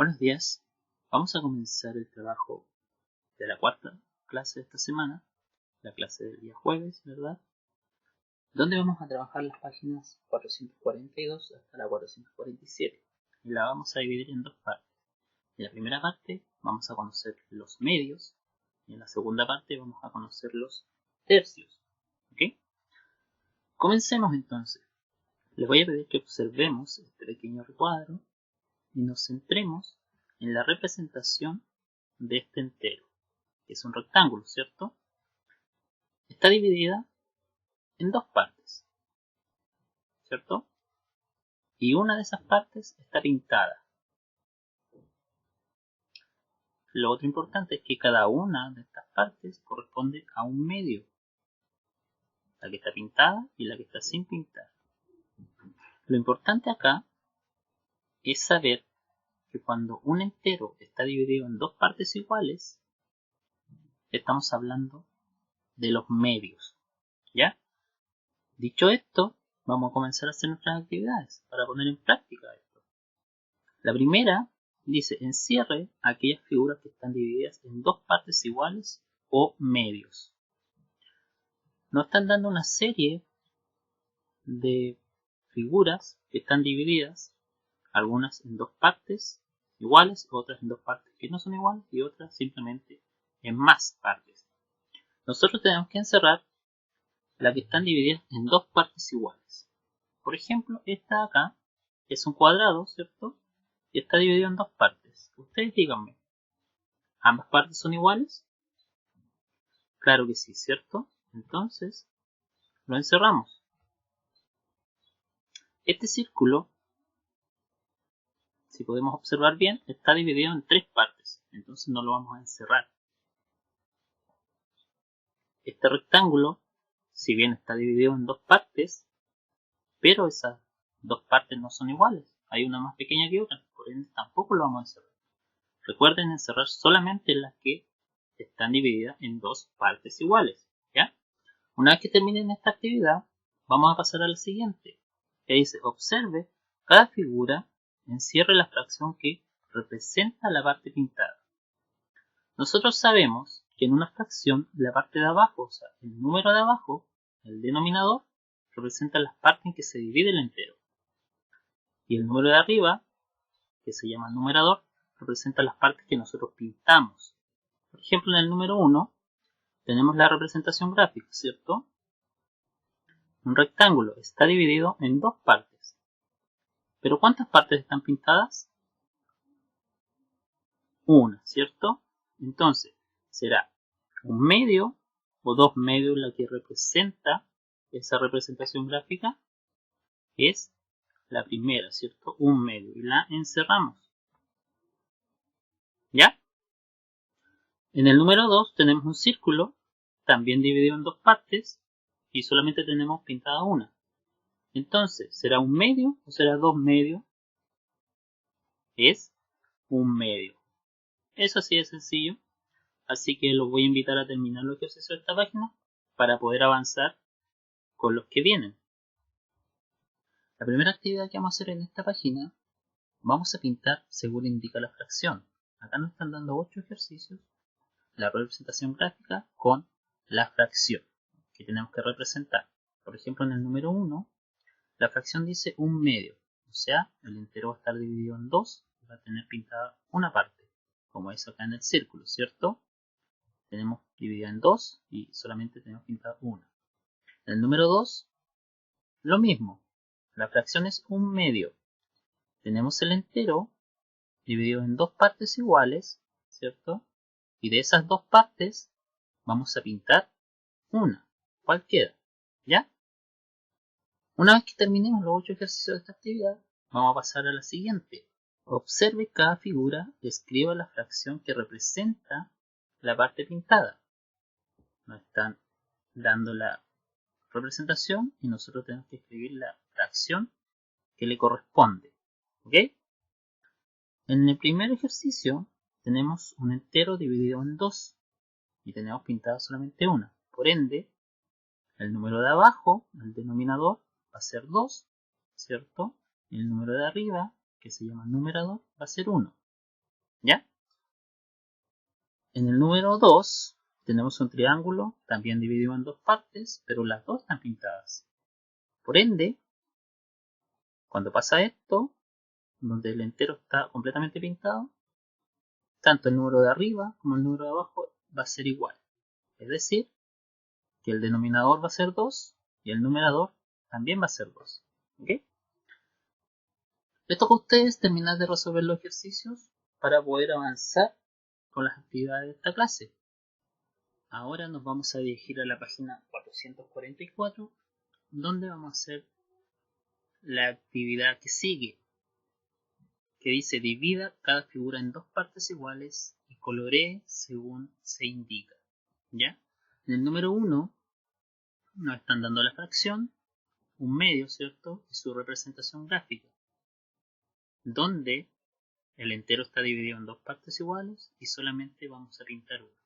Buenos días, vamos a comenzar el trabajo de la cuarta clase de esta semana, la clase del día jueves, ¿verdad? Donde vamos a trabajar las páginas 442 hasta la 447 y la vamos a dividir en dos partes. En la primera parte vamos a conocer los medios y en la segunda parte vamos a conocer los tercios, ¿ok? Comencemos entonces. Les voy a pedir que observemos este pequeño recuadro y nos centremos en la representación de este entero, que es un rectángulo, ¿cierto? Está dividida en dos partes, ¿cierto? Y una de esas partes está pintada. Lo otro importante es que cada una de estas partes corresponde a un medio, la que está pintada y la que está sin pintar. Lo importante acá es saber que cuando un entero está dividido en dos partes iguales, estamos hablando de los medios, ¿ya? Dicho esto, vamos a comenzar a hacer nuestras actividades para poner en práctica esto. La primera dice: encierre aquellas figuras que están divididas en dos partes iguales o medios. Nos están dando una serie de figuras que están divididas, algunas en dos partes iguales, otras en dos partes que no son iguales y otras simplemente en más partes. Nosotros tenemos que encerrar las que están divididas en dos partes iguales. Por ejemplo, esta de acá es un cuadrado, ¿cierto? Y está dividido en dos partes. Ustedes díganme, ¿ambas partes son iguales? Claro que sí, ¿cierto? Entonces, lo encerramos. Este círculo, si podemos observar bien, está dividido en tres partes. Entonces no lo vamos a encerrar. Este rectángulo, si bien está dividido en dos partes, pero esas dos partes no son iguales. Hay una más pequeña que otra, por ende tampoco lo vamos a encerrar. Recuerden encerrar solamente las que están divididas en dos partes iguales, ¿ya? Una vez que terminen esta actividad, vamos a pasar a la siguiente, que dice: observe cada figura, encierre la fracción que representa la parte pintada. Nosotros sabemos que en una fracción la parte de abajo, o sea, el número de abajo, el denominador, representa las partes en que se divide el entero. Y el número de arriba, que se llama numerador, representa las partes que nosotros pintamos. Por ejemplo, en el número 1 tenemos la representación gráfica, ¿cierto? Un rectángulo está dividido en dos partes. ¿Pero cuántas partes están pintadas? Una, ¿cierto? Entonces, será un medio o dos medios la que representa esa representación gráfica. Es la primera, ¿cierto? Un medio. Y la encerramos. ¿Ya? En el número 2 tenemos un círculo, también dividido en dos partes, y solamente tenemos pintada una. Entonces, ¿será un medio o será dos medios? Es un medio. Eso así de sencillo. Así que los voy a invitar a terminar los ejercicios de esta página para poder avanzar con los que vienen. La primera actividad que vamos a hacer en esta página, vamos a pintar según indica la fracción. Acá nos están dando 8 ejercicios, la representación gráfica con la fracción que tenemos que representar. Por ejemplo, en el número 1, la fracción dice un medio, o sea, el entero va a estar dividido en dos y va a tener pintada una parte, como es acá en el círculo, ¿cierto? Tenemos dividida en dos y solamente tenemos pintada una. En el número 2, lo mismo, la fracción es un medio. Tenemos el entero dividido en dos partes iguales, ¿cierto? Y de esas dos partes vamos a pintar una, cualquiera, ¿ya? Una vez que terminemos los 8 ejercicios de esta actividad, vamos a pasar a la siguiente. Observe cada figura y escriba la fracción que representa la parte pintada. Nos están dando la representación y nosotros tenemos que escribir la fracción que le corresponde, ¿ok? En el primer ejercicio tenemos un entero dividido en dos y tenemos pintada solamente una. Por ende, el número de abajo, el denominador, va a ser 2, ¿cierto? Y el número de arriba, que se llama numerador, va a ser 1. ¿Ya? En el número 2 tenemos un triángulo, también dividido en dos partes, pero las dos están pintadas. Por ende, cuando pasa esto, donde el entero está completamente pintado, tanto el número de arriba como el número de abajo va a ser igual. Es decir, que el denominador va a ser 2 y el numerador también va a ser 2. ¿Okay? Les toca a ustedes terminar de resolver los ejercicios para poder avanzar con las actividades de esta clase. Ahora nos vamos a dirigir a la página 444, donde vamos a hacer la actividad que sigue, que dice divida cada figura en dos partes iguales y coloree según se indica. ¿Ya? En el número 1 nos están dando la fracción, un medio, ¿cierto? Y su representación gráfica, donde el entero está dividido en dos partes iguales y solamente vamos a pintar una.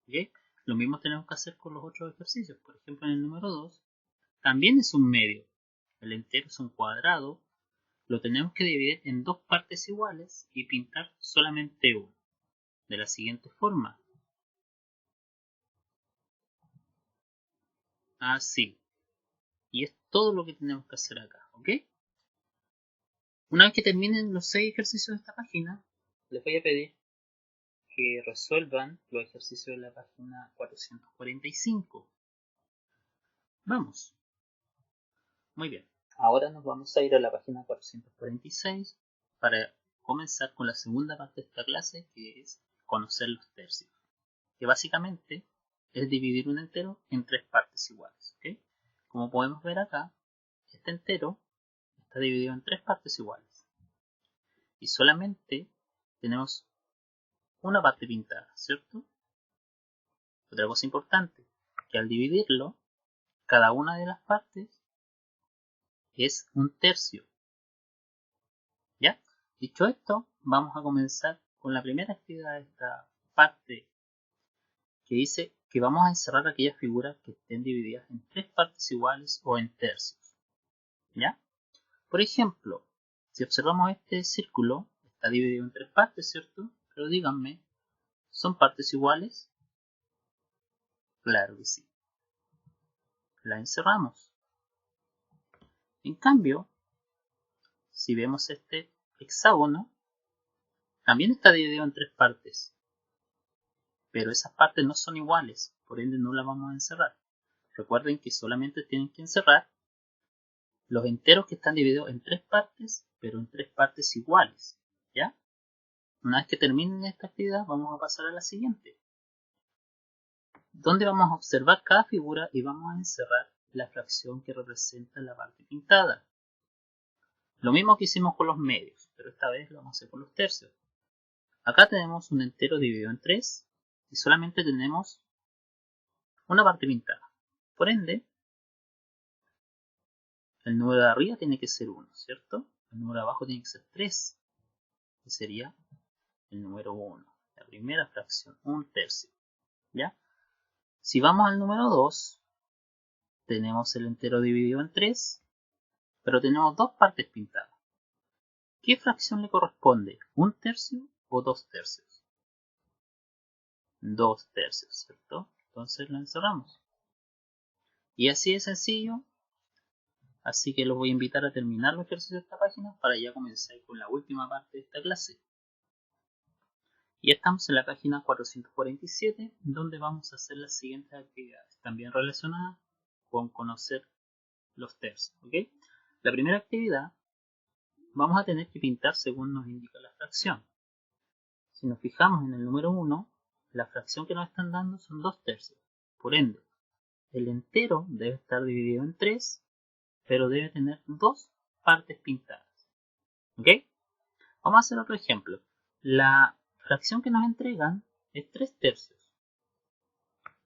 ¿Okay? Lo mismo tenemos que hacer con los otros ejercicios. Por ejemplo, en el número 2 también es un medio. El entero es un cuadrado. Lo tenemos que dividir en dos partes iguales y pintar solamente una. De la siguiente forma. Así. Y es todo lo que tenemos que hacer acá. ¿Ok? Una vez que terminen los 6 ejercicios de esta página, les voy a pedir que resuelvan los ejercicios de la página 445. Vamos. Muy bien. Ahora nos vamos a ir a la página 446 para comenzar con la segunda parte de esta clase, que es conocer los tercios. Que básicamente es dividir un entero en tres partes iguales. ¿Okay? Como podemos ver acá, este entero está dividido en tres partes iguales. Y solamente tenemos una parte pintada, ¿cierto? Otra cosa importante, que al dividirlo, cada una de las partes es un tercio. ¿Ya? Dicho esto, vamos a comenzar con la primera actividad de esta parte, que dice que vamos a encerrar aquellas figuras que estén divididas en tres partes iguales o en tercios. ¿Ya? Por ejemplo, si observamos este círculo, está dividido en tres partes, ¿cierto? Pero díganme, ¿son partes iguales? Claro que sí. La encerramos. En cambio, si vemos este hexágono, también está dividido en tres partes, pero esas partes no son iguales, por ende no las vamos a encerrar. Recuerden que solamente tienen que encerrar los enteros que están divididos en tres partes, pero en tres partes iguales. ¿Ya? Una vez que terminen esta actividad, vamos a pasar a la siguiente, donde vamos a observar cada figura y vamos a encerrar la fracción que representa la parte pintada. Lo mismo que hicimos con los medios, pero esta vez lo vamos a hacer con los tercios. Acá tenemos un entero dividido en 3 y solamente tenemos una parte pintada. Por ende, el número de arriba tiene que ser 1, ¿cierto? El número de abajo tiene que ser 3, que sería el número 1. La primera fracción, un tercio. ¿Ya? Si vamos al número 2, tenemos el entero dividido en 3, pero tenemos dos partes pintadas. ¿Qué fracción le corresponde? ¿Un tercio o 2 tercios? 2 tercios, ¿cierto? Entonces lo encerramos. Y así de sencillo. Así que los voy a invitar a terminar los ejercicios de esta página para ya comenzar con la última parte de esta clase. Y estamos en la página 447, donde vamos a hacer las siguientes actividades, también relacionadas con conocer los tercios. ¿Okay? La primera actividad, vamos a tener que pintar según nos indica la fracción. Si nos fijamos en el número 1, la fracción que nos están dando son 2 tercios. Por ende, el entero debe estar dividido en 3, pero debe tener dos partes pintadas. ¿Ok? Vamos a hacer otro ejemplo. La fracción que nos entregan es 3 tercios.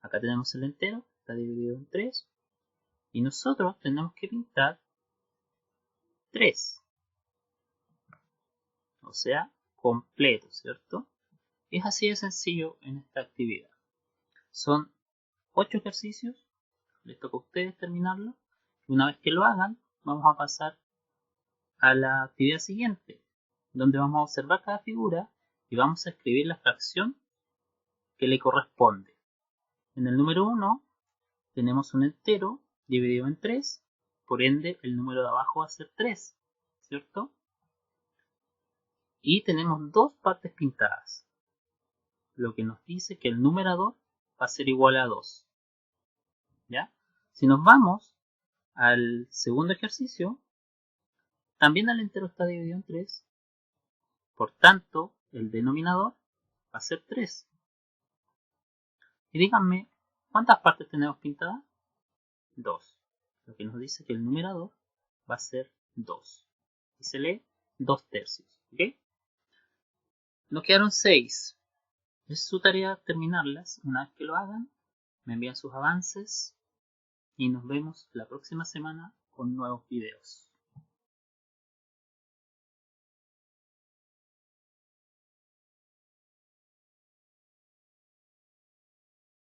Acá tenemos el entero, está dividido en 3. Y nosotros tenemos que pintar 3. O sea, completo, ¿cierto? Es así de sencillo en esta actividad. Son 8 ejercicios. Les toca a ustedes terminarlo. Una vez que lo hagan, vamos a pasar a la actividad siguiente, donde vamos a observar cada figura y vamos a escribir la fracción que le corresponde. En el número 1 tenemos un entero dividido en 3, por ende el número de abajo va a ser 3, ¿cierto? Y tenemos dos partes pintadas, lo que nos dice que el numerador va a ser igual a 2. ¿Ya? Si nos vamos al segundo ejercicio, también el entero está dividido en 3, por tanto el denominador va a ser 3. Y díganme, ¿cuántas partes tenemos pintadas? 2. Lo que nos dice que el numerador va a ser 2. Y se lee 2/3. ¿Ok? Nos quedaron 6. Es su tarea terminarlas. Una vez que lo hagan, me envían sus avances y nos vemos la próxima semana con nuevos videos.